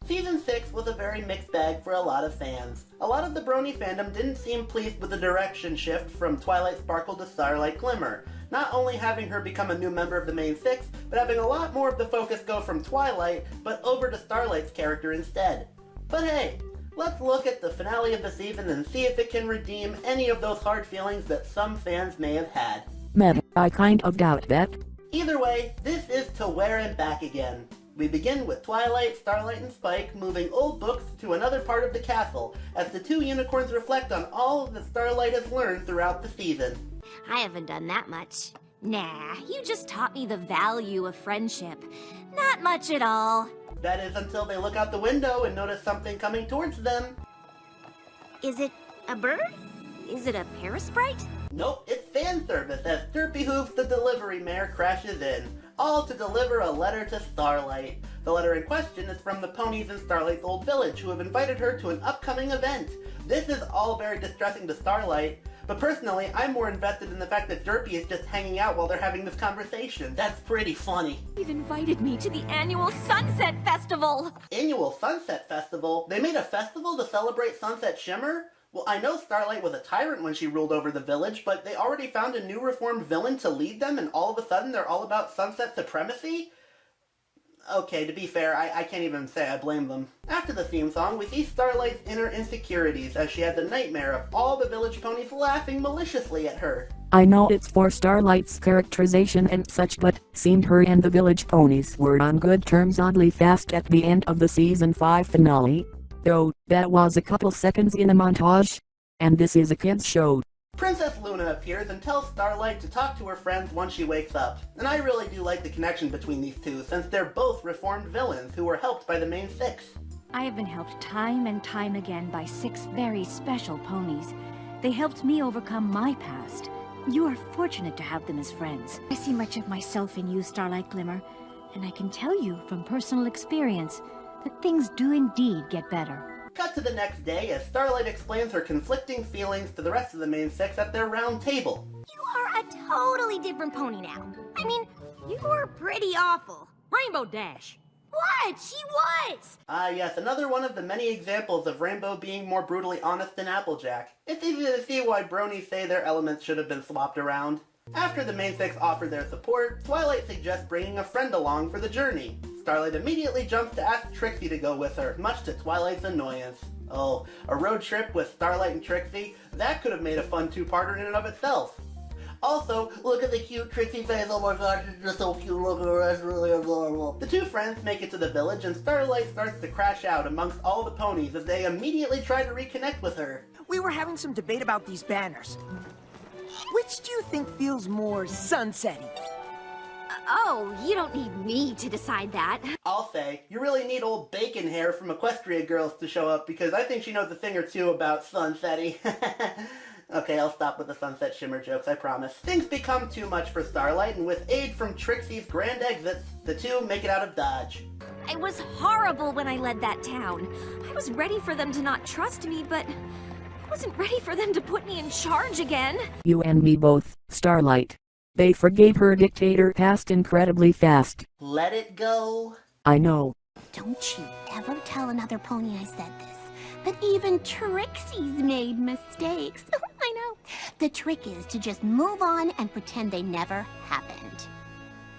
Season 6 was a very mixed bag for a lot of fans. A lot of the Brony fandom didn't seem pleased with the direction shift from Twilight Sparkle to Starlight Glimmer, not only having her become a new member of the main six, but having a lot more of the focus go from Twilight, but over to Starlight's character instead. But hey, let's look at the finale of the season and see if it can redeem any of those hard feelings that some fans may have had. Meta, I kind of doubt that. Either way, this is To Where and Back Again. We begin with Twilight, Starlight, and Spike moving old books to another part of the castle, as the two unicorns reflect on all that Starlight has learned throughout the season. I haven't done that much. Nah, you just taught me the value of friendship. Not much at all. That is until they look out the window and notice something coming towards them. Is it a bird? Is it a parasprite? Nope, it's fan service as Derpy Hooves the delivery mare crashes in, all to deliver a letter to Starlight. The letter in question is from the ponies in Starlight's old village who have invited her to an upcoming event. This is all very distressing to Starlight, but personally, I'm more invested in the fact that Derpy is just hanging out while they're having this conversation. That's pretty funny. You've invited me to the annual Sunset Festival! Annual Sunset Festival? They made a festival to celebrate Sunset Shimmer? Well, I know Starlight was a tyrant when she ruled over the village, but they already found a new reformed villain to lead them, and all of a sudden they're all about sunset supremacy? Okay, to be fair, I can't even say I blame them. After the theme song, we see Starlight's inner insecurities as she has a nightmare of all the village ponies laughing maliciously at her. I know it's for Starlight's characterization and such, but seemed her and the village ponies were on good terms oddly fast at the end of the season 5 finale. Though, that was a couple seconds in a montage. And this is a kid's show. Princess Luna appears and tells Starlight to talk to her friends once she wakes up. And I really do like the connection between these two, since they're both reformed villains who were helped by the main six. I have been helped time and time again by 6 very special ponies. They helped me overcome my past. You are fortunate to have them as friends. I see much of myself in you, Starlight Glimmer, and I can tell you from personal experience that things do indeed get better. Cut to the next day as Starlight explains her conflicting feelings to the rest of the main six at their round table. You are a totally different pony now. I mean, you were pretty awful. Rainbow Dash. What? She was! Ah yes, another one of the many examples of Rainbow being more brutally honest than Applejack. It's easy to see why bronies say their elements should have been swapped around. After the main six offer their support, Twilight suggests bringing a friend along for the journey. Starlight immediately jumps to ask Trixie to go with her, much to Twilight's annoyance. Oh, a road trip with Starlight and Trixie? That could have made a fun two-parter in and of itself. Also, look at the cute Trixie face. Oh my gosh, she's just so cute. Look at her, that's really adorable. The two friends make it to the village and Starlight starts to crash out amongst all the ponies as they immediately try to reconnect with her. We were having some debate about these banners. Which do you think feels more sunsetty? Oh, you don't need me to decide that. I'll say, you really need old Bacon Hair from Equestria Girls to show up because I think she knows a thing or two about sunsetty. Okay, I'll stop with the Sunset Shimmer jokes, I promise. Things become too much for Starlight, and with aid from Trixie's grand exits, the two make it out of Dodge. I was horrible when I led that town. I was ready for them to not trust me, but I wasn't ready for them to put me in charge again. You and me both, Starlight. They forgave her dictator past incredibly fast. Let it go. I know. Don't you ever tell another pony I said this. But even Trixie's made mistakes. I know. The trick is to just move on and pretend they never happened.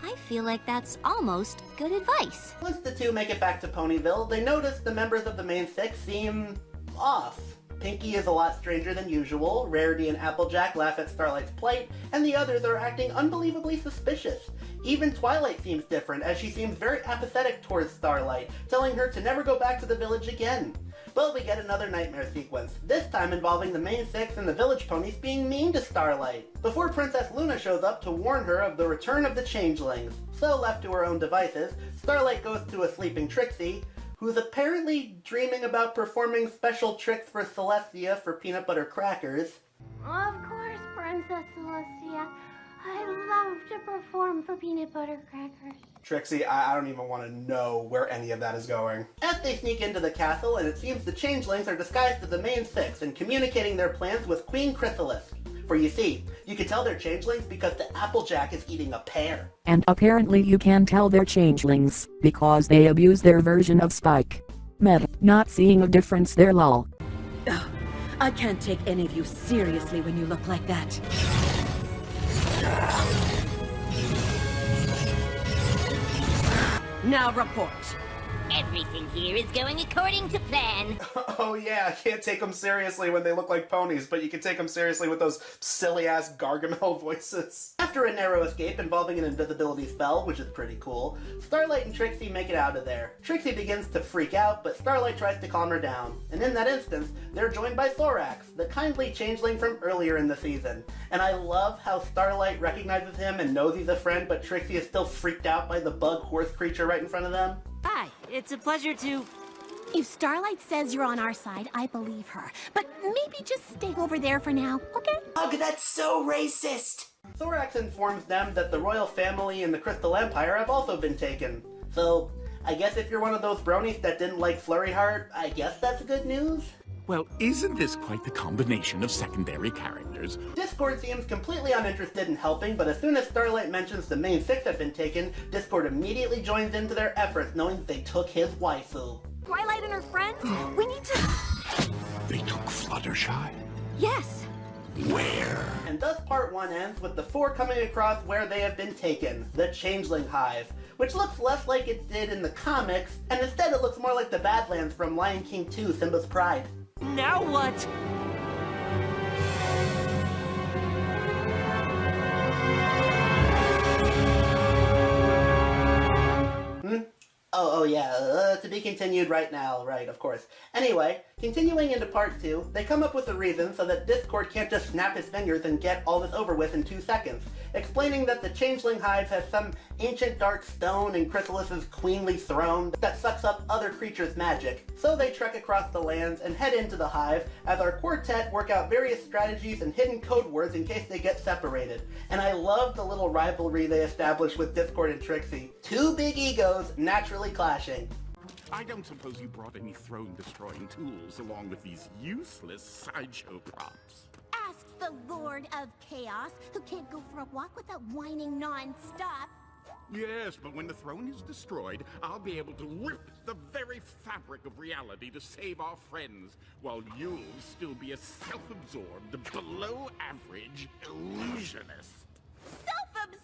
I feel like that's almost good advice. Once the two make it back to Ponyville, they notice the members of the main six seem off. Pinky is a lot stranger than usual, Rarity and Applejack laugh at Starlight's plight, and the others are acting unbelievably suspicious. Even Twilight seems different, as she seems very apathetic towards Starlight, telling her to never go back to the village again. But we get another nightmare sequence, this time involving the main six and the village ponies being mean to Starlight, before Princess Luna shows up to warn her of the return of the changelings. So left to her own devices, Starlight goes to a sleeping Trixie, who's apparently dreaming about performing special tricks for Celestia for peanut butter crackers. Of course, Princess Celestia. I love to perform for peanut butter crackers. Trixie, I don't even want to know where any of that is going. As they sneak into the castle, and it seems the changelings are disguised as the main six and communicating their plans with Queen Chrysalis. For you see, you can tell they're changelings because the Applejack is eating a pear. And apparently you can tell they're changelings, because they abuse their version of Spike. Meta, not seeing a difference there lol. Ugh, I can't take any of you seriously when you look like that. Now report. Everything here is going according to plan. Oh yeah, I can't take them seriously when they look like ponies, but you can take them seriously with those silly-ass Gargamel voices. After a narrow escape involving an invisibility spell, which is pretty cool, Starlight and Trixie make it out of there. Trixie begins to freak out, but Starlight tries to calm her down. And in that instance, they're joined by Thorax, the kindly changeling from earlier in the season. And I love how Starlight recognizes him and knows he's a friend, but Trixie is still freaked out by the bug horse creature right in front of them. Hi, it's a pleasure to... If Starlight says you're on our side, I believe her. But maybe just stay over there for now, okay? Ugh, that's so racist! Thorax informs them that the royal family and the Crystal Empire have also been taken. So, I guess if you're one of those bronies that didn't like Flurry Heart, I guess that's good news? Well, isn't this quite the combination of secondary characters? Discord seems completely uninterested in helping, but as soon as Starlight mentions the main six have been taken, Discord immediately joins into their efforts, knowing that they took his waifu. Twilight and her friends? We need to... They took Fluttershy? Yes. Where? And thus part 1 ends with the 4 coming across where they have been taken, the Changeling Hive, which looks less like it did in the comics, and instead it looks more like the Badlands from Lion King 2, Simba's Pride. Now what? Oh yeah, to be continued right now, right, of course. Anyway, continuing into part 2, they come up with a reason so that Discord can't just snap his fingers and get all this over with in 2 seconds, explaining that the Changeling Hive has some ancient dark stone in Chrysalis's queenly throne that sucks up other creatures' magic. So they trek across the lands and head into the hive as our quartet work out various strategies and hidden code words in case they get separated. And I love the little rivalry they establish with Discord and Trixie. 2 big egos naturally clashing. I don't suppose you brought any throne-destroying tools along with these useless sideshow props. Ask the Lord of Chaos, who can't go for a walk without whining non-stop. Yes, but when the throne is destroyed, I'll be able to rip the very fabric of reality to save our friends, while you'll still be a self-absorbed, below-average illusionist. Self-absorbed?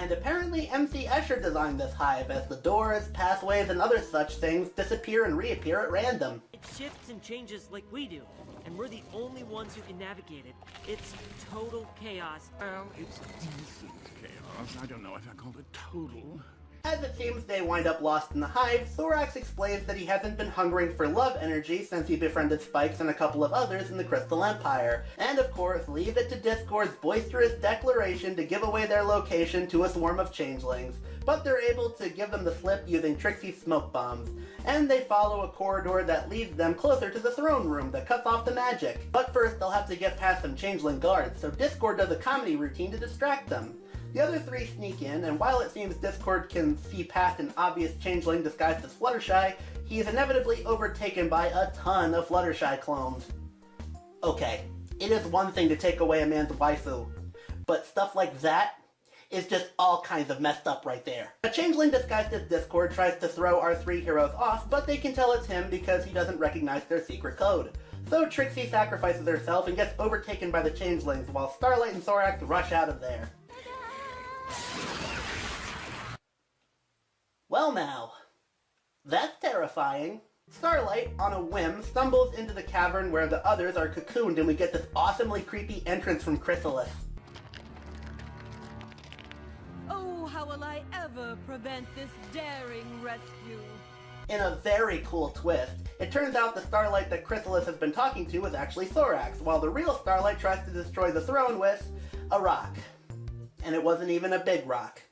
And apparently MC Escher designed this hive, as the doors, pathways, and other such things disappear and reappear at random. It shifts and changes like we do, and we're the only ones who can navigate it. It's total chaos. Well, it's decent chaos. I don't know if I call it total. As it seems they wind up lost in the hive, Thorax explains that he hasn't been hungering for love energy since he befriended Spikes and a couple of others in the Crystal Empire, and of course leave it to Discord's boisterous declaration to give away their location to a swarm of changelings. But they're able to give them the slip using Trixie's smoke bombs, and they follow a corridor that leads them closer to the throne room that cuts off the magic. But first they'll have to get past some changeling guards, so Discord does a comedy routine to distract them. The other 3 sneak in, and while it seems Discord can see past an obvious changeling disguised as Fluttershy, he is inevitably overtaken by a ton of Fluttershy clones. Okay, it is one thing to take away a man's waifu, but stuff like that is just all kinds of messed up right there. A changeling disguised as Discord tries to throw our 3 heroes off, but they can tell it's him because he doesn't recognize their secret code. So Trixie sacrifices herself and gets overtaken by the changelings while Starlight and Thorax rush out of there. Well now, that's terrifying. Starlight, on a whim, stumbles into the cavern where the others are cocooned and we get this awesomely creepy entrance from Chrysalis. Oh, how will I ever prevent this daring rescue? In a very cool twist, it turns out the Starlight that Chrysalis has been talking to is actually Thorax, while the real Starlight tries to destroy the throne with a rock. And it wasn't even a big rock.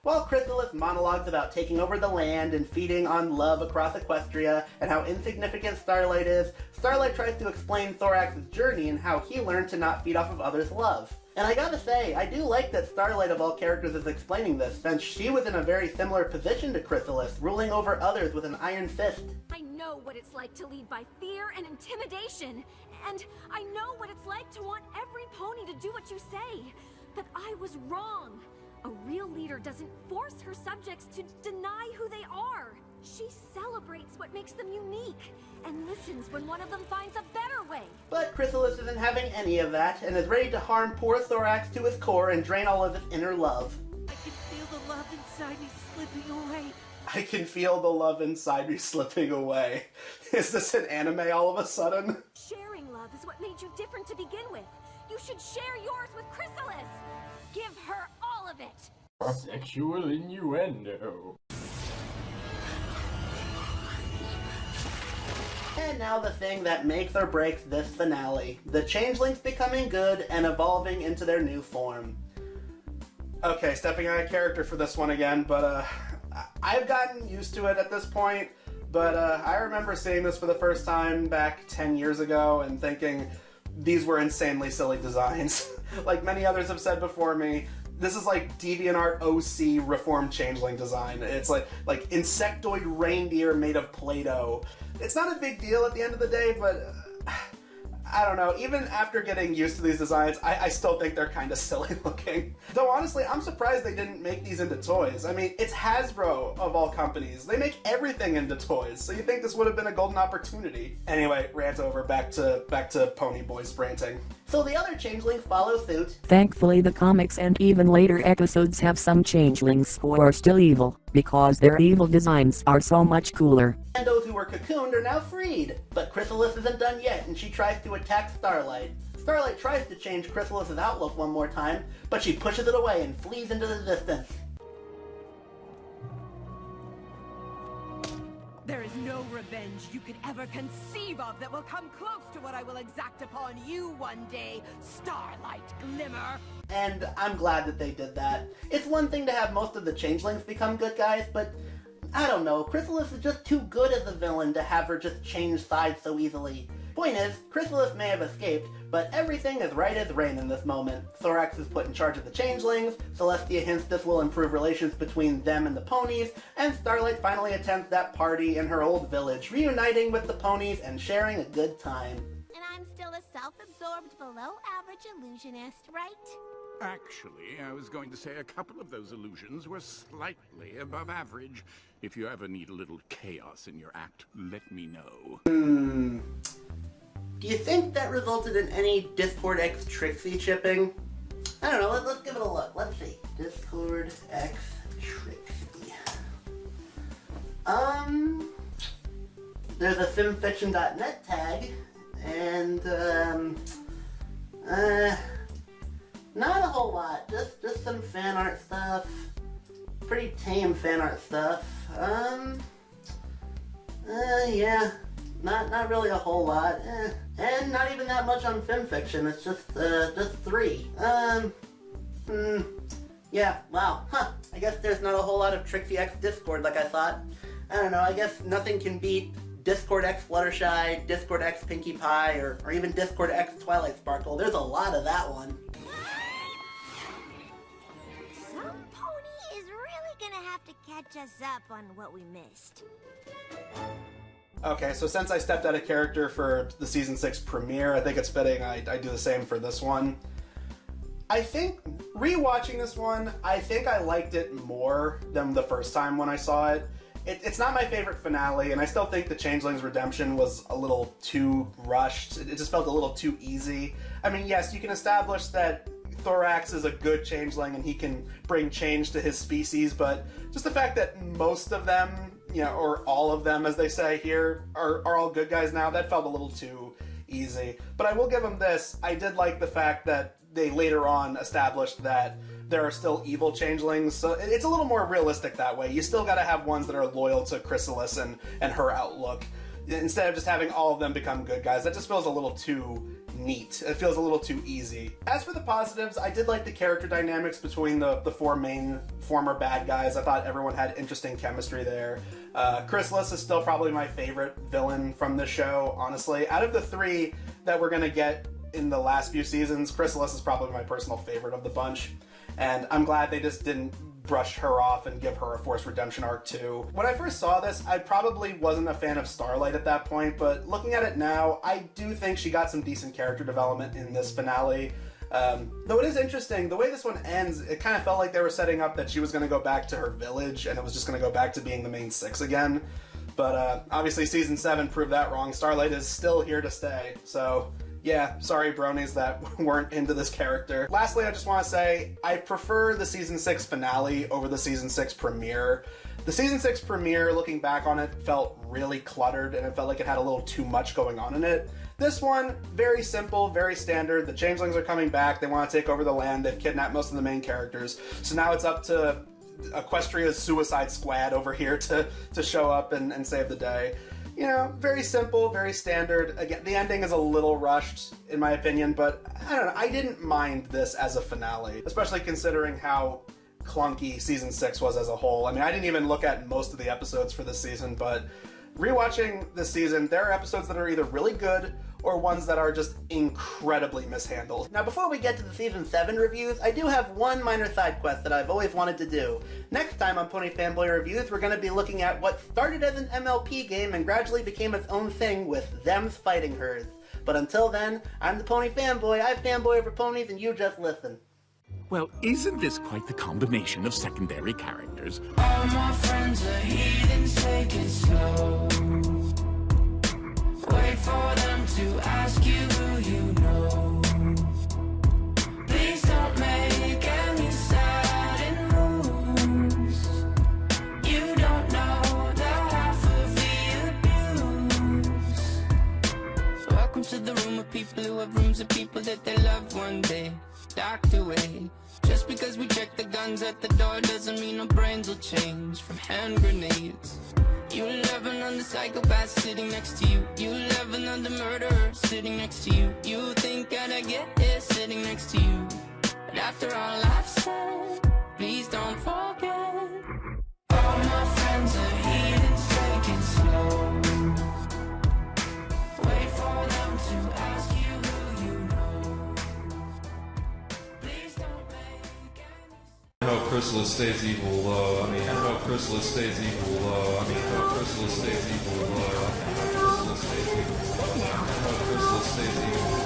While Chrysalis monologues about taking over the land and feeding on love across Equestria and how insignificant Starlight is, Starlight tries to explain Thorax's journey and how he learned to not feed off of others' love. And I gotta say, I do like that Starlight of all characters is explaining this, since she was in a very similar position to Chrysalis, ruling over others with an iron fist. I know what it's like to lead by fear and intimidation, and I know what it's like to want every pony to do what you say. But I was wrong. A real leader doesn't force her subjects to deny who they are. She celebrates what makes them unique, and listens when one of them finds a better way. But Chrysalis isn't having any of that, and is ready to harm poor Thorax to his core and drain all of his inner love. I can feel the love inside me slipping away. I can feel the love inside me slipping away. Is this an anime all of a sudden? Sharing love is what made you different to begin with. You should share yours with Chrysalis. Give her all of it. Sexual innuendo. And now the thing that makes or breaks this finale. The changelings becoming good and evolving into their new form. Okay, stepping out of character for this one again, but I've gotten used to it at this point, but I remember seeing this for the first time back 10 years ago and thinking these were insanely silly designs. Like many others have said before me, this is like DeviantArt OC reformed changeling design. It's like insectoid reindeer made of Play-Doh. It's not a big deal at the end of the day, but I don't know, even after getting used to these designs, I still think they're kind of silly looking. Though honestly, I'm surprised they didn't make these into toys. I mean, it's Hasbro of all companies. They make everything into toys, so you think this would have been a golden opportunity. Anyway, rant over, back to Pony Boy's ranting. So the other changelings follow suit. Thankfully the comics and even later episodes have some changelings who are still evil, because their evil designs are so much cooler. And those who were cocooned are now freed. But Chrysalis isn't done yet, and she tries to attack Starlight. Starlight tries to change Chrysalis's outlook one more time, but she pushes it away and flees into the distance. There is no revenge you could ever conceive of that will come close to what I will exact upon you one day, Starlight Glimmer. And I'm glad that they did that. It's one thing to have most of the changelings become good guys, but I don't know, Chrysalis is just too good as a villain to have her just change sides so easily. Point is, Chrysalis may have escaped, but everything is right as rain in this moment. Thorax is put in charge of the changelings, Celestia hints this will improve relations between them and the ponies, and Starlight finally attends that party in her old village, reuniting with the ponies and sharing a good time. And I'm still a self-absorbed, below-average illusionist, right? Actually, I was going to say a couple of those illusions were slightly above average. If you ever need a little chaos in your act, let me know. Do you think that resulted in any Discord X Trixie chipping? I don't know, let's give it a look. Let's see. Discord X Trixie. There's a simfiction.net tag, and, not a whole lot. Just some fan art stuff. Pretty tame fan art stuff. Yeah. Not really a whole lot. And not even that much on fanfiction. It's just 3. Yeah, wow. Huh. I guess there's not a whole lot of Trixie X Discord like I thought. I don't know, I guess nothing can beat Discord X Fluttershy, Discord X Pinkie Pie, or even Discord X Twilight Sparkle. There's a lot of that one. Some pony is really gonna have to catch us up on what we missed. Okay, so since I stepped out of character for the Season 6 premiere, I think it's fitting I do the same for this one. I think, rewatching this one, I think I liked it more than the first time when I saw it. It's not my favorite finale, and I still think the Changeling's redemption was a little too rushed. It just felt a little too easy. I mean, yes, you can establish that Thorax is a good changeling and he can bring change to his species, but just the fact that most of them, you know, or all of them, as they say here, are all good guys now, that felt a little too easy. But I will give them this. I did like the fact that they later on established that there are still evil changelings, so it's a little more realistic that way. You still gotta have ones that are loyal to Chrysalis and her outlook, instead of just having all of them become good guys. That just feels a little too neat. It feels a little too easy. As for the positives, I did like the character dynamics between the 4 main former bad guys. I thought everyone had interesting chemistry there. Chrysalis is still probably my favorite villain from the show, honestly. Out of the 3 that we're gonna get in the last few seasons, Chrysalis is probably my personal favorite of the bunch. And I'm glad they just didn't brush her off and give her a forced redemption arc too. When I first saw this, I probably wasn't a fan of Starlight at that point, but looking at it now, I do think she got some decent character development in this finale. Though it is interesting, the way this one ends, it kind of felt like they were setting up that she was going to go back to her village, and it was just going to go back to being the main six again. But obviously Season 7 proved that wrong. Starlight is still here to stay, so yeah, sorry bronies that weren't into this character. Lastly, I just want to say, I prefer the Season 6 finale over the Season 6 premiere. The Season 6 premiere, looking back on it, felt really cluttered, and it felt like it had a little too much going on in it. This one, very simple, very standard. The changelings are coming back, they want to take over the land, they've kidnapped most of the main characters, so now it's up to Equestria's Suicide Squad over here to show up and save the day. You know, very simple, very standard. Again, the ending is a little rushed, in my opinion, but I don't know, I didn't mind this as a finale, especially considering how clunky Season 6 was as a whole. I mean, I didn't even look at most of the episodes for this season, but rewatching this season, there are episodes that are either really good or ones that are just incredibly mishandled. Now, before we get to the Season 7 reviews, I do have one minor side quest that I've always wanted to do. Next time on Pony Fanboy Reviews, we're going to be looking at what started as an MLP game and gradually became its own thing with Them's Fighting Hers. But until then, I'm the Pony Fanboy, I fanboy over ponies, and you just listen. Well, isn't this quite the combination of secondary characters? All my friends are heathens, take it slow. Wait for them to ask you who you know. Please don't make any sudden moves. You don't know the half of the abuse. Welcome to the room of people who have rooms of people that they love one day docked away. Just because we check the guns at the door doesn't mean our brains will change from hand grenades. You love another psychopath sitting next to you. You love another murderer sitting next to you. You think I'd get here sitting next to you. But after all I've said, please don't forget. All my friends are heathens, take it slow. Wait for them to ask you who you know. Please don't make any... How Chrysalis stays evil low. I mean, how Chrysalis stays evil low. I mean, how Chrysalis stays evil low. How Chrysalis stays evil low. How Chrysalis stays evil low.